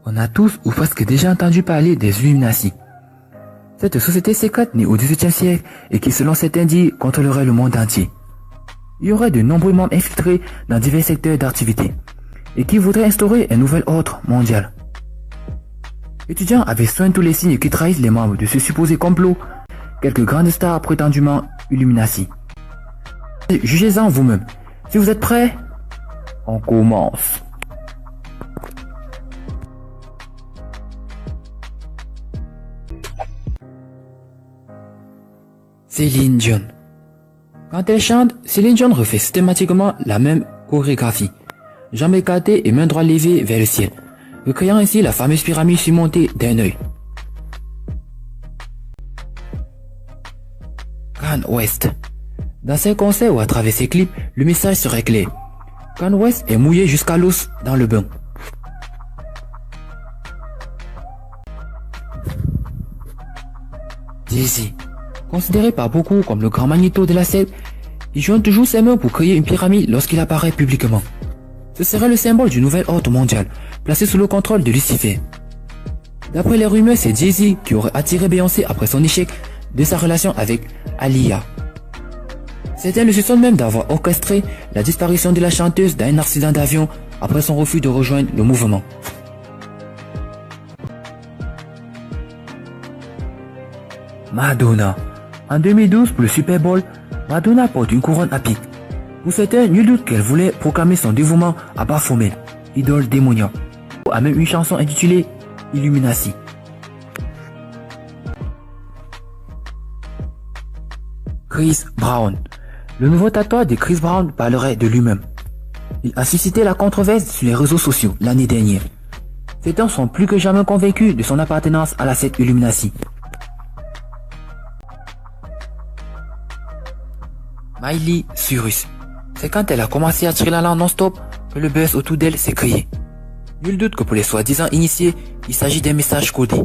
On a tous ou presque déjà entendu parler des Illuminati. Cette société secrète née au XVIIIe siècle et qui, selon certains dits, contrôlerait le monde entier. Il y aurait de nombreux membres infiltrés dans divers secteurs d'activité et qui voudraient instaurer un nouvel ordre mondial. Étudiant avec soin tous les signes qui trahissent les membres de ce supposé complot, quelques grandes stars prétendument Illuminati. Jugez-en vous-même. Si vous êtes prêts, on commence. Céline Dion. Quand elle chante, Céline Dion refait systématiquement la même chorégraphie. Jambes écartées et mains droites levées vers le ciel, recréant ainsi la fameuse pyramide surmontée d'un œil. Kanye West. Dans ses concerts ou à travers ses clips, le message serait clair. Kanye West est mouillé jusqu'à l'os dans le bain. Jay-Z. Considéré par beaucoup comme le grand Magnéto de la scène, il joint toujours ses mains pour créer une pyramide lorsqu'il apparaît publiquement. Ce serait le symbole du nouvel ordre mondial, placé sous le contrôle de Lucifer. D'après les rumeurs, c'est Jay-Z qui aurait attiré Beyoncé après son échec de sa relation avec Aaliyah. Certains le soupçonnent même d'avoir orchestré la disparition de la chanteuse dans un accident d'avion après son refus de rejoindre le mouvement. Madonna. En 2012, pour le Super Bowl, Madonna porte une couronne à pic. Pour certains, nul doute qu'elle voulait proclamer son dévouement à Baphomet, idole démoniaque. A même une chanson intitulée Illuminati. Chris Brown. Le nouveau tatouage de Chris Brown parlerait de lui-même. Il a suscité la controverse sur les réseaux sociaux l'année dernière. Certains sont plus que jamais convaincus de son appartenance à la secte Illuminati. Miley Cyrus. C'est quand elle a commencé à tirer la langue non-stop que le buzz autour d'elle s'est créé. Nul doute que pour les soi-disant initiés, il s'agit d'un message codé.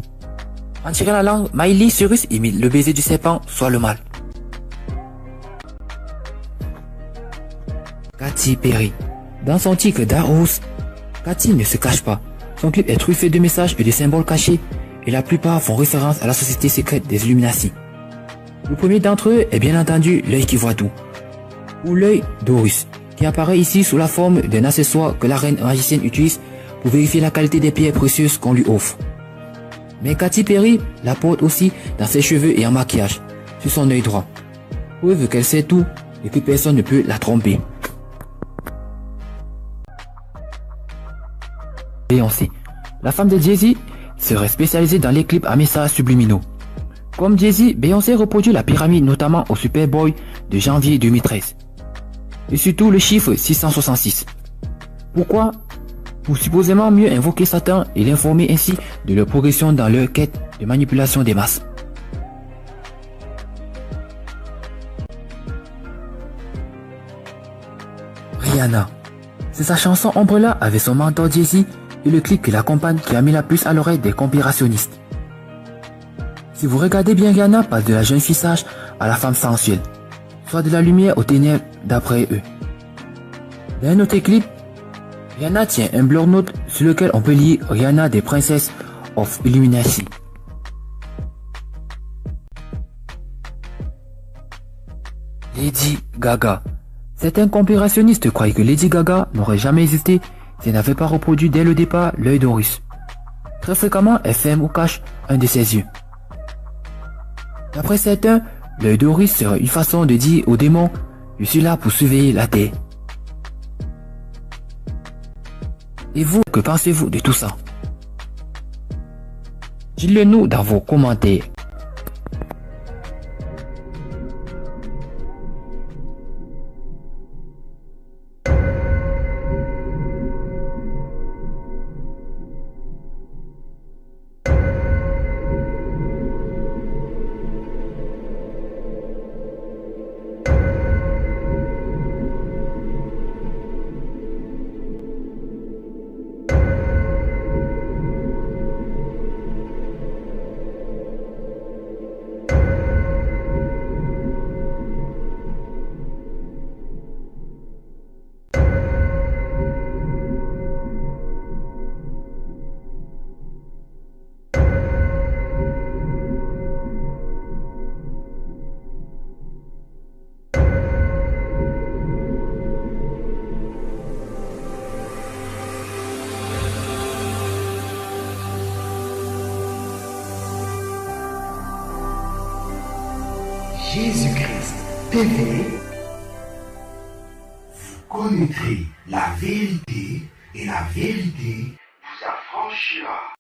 En tirant la langue, Miley Cyrus imite le baiser du serpent, soit le mal. Katy Perry. Dans son titre d'Arous, Katy ne se cache pas. Son clip est truffé de messages et de symboles cachés et la plupart font référence à la société secrète des Illuminati. Le premier d'entre eux est bien entendu l'œil qui voit tout, ou l'œil d'Horus, qui apparaît ici sous la forme d'un accessoire que la reine magicienne utilise pour vérifier la qualité des pierres précieuses qu'on lui offre. Mais Katy Perry la porte aussi dans ses cheveux et en maquillage, sur son œil droit, preuve qu'elle sait tout et que personne ne peut la tromper. Beyoncé. La femme de Jay-Z serait spécialisée dans les clips à messages subliminaux. Comme Jay-Z, Beyoncé reproduit la pyramide notamment au Super Bowl de janvier 2013. Et surtout le chiffre 666. Pourquoi? Pour supposément mieux invoquer Satan et l'informer ainsi de leur progression dans leur quête de manipulation des masses. Rihanna. C'est sa chanson Umbrella avec son mentor Jay-Z et le clip qui l'accompagne qui a mis la puce à l'oreille des conspirationnistes. Si vous regardez bien, Rihanna passe de la jeune fille sage à la femme sensuelle, soit de la lumière aux ténèbres d'après eux. Dans un autre clip, Rihanna tient un bloc-notes sur lequel on peut lire Rihanna des Princess of Illuminati. Lady Gaga. Certains conspirationnistes croient que Lady Gaga n'aurait jamais existé si elle n'avait pas reproduit dès le départ l'œil d'Horus. Très fréquemment, elle ferme ou cache un de ses yeux. D'après certains, l'œil d'Horus serait une façon de dire aux démons « Je suis là pour surveiller la terre ». Et vous, que pensez-vous de tout ça? Dites-le nous dans vos commentaires. Jésus-Christ TV. Vous connaîtrez la vérité et la vérité vous affranchira.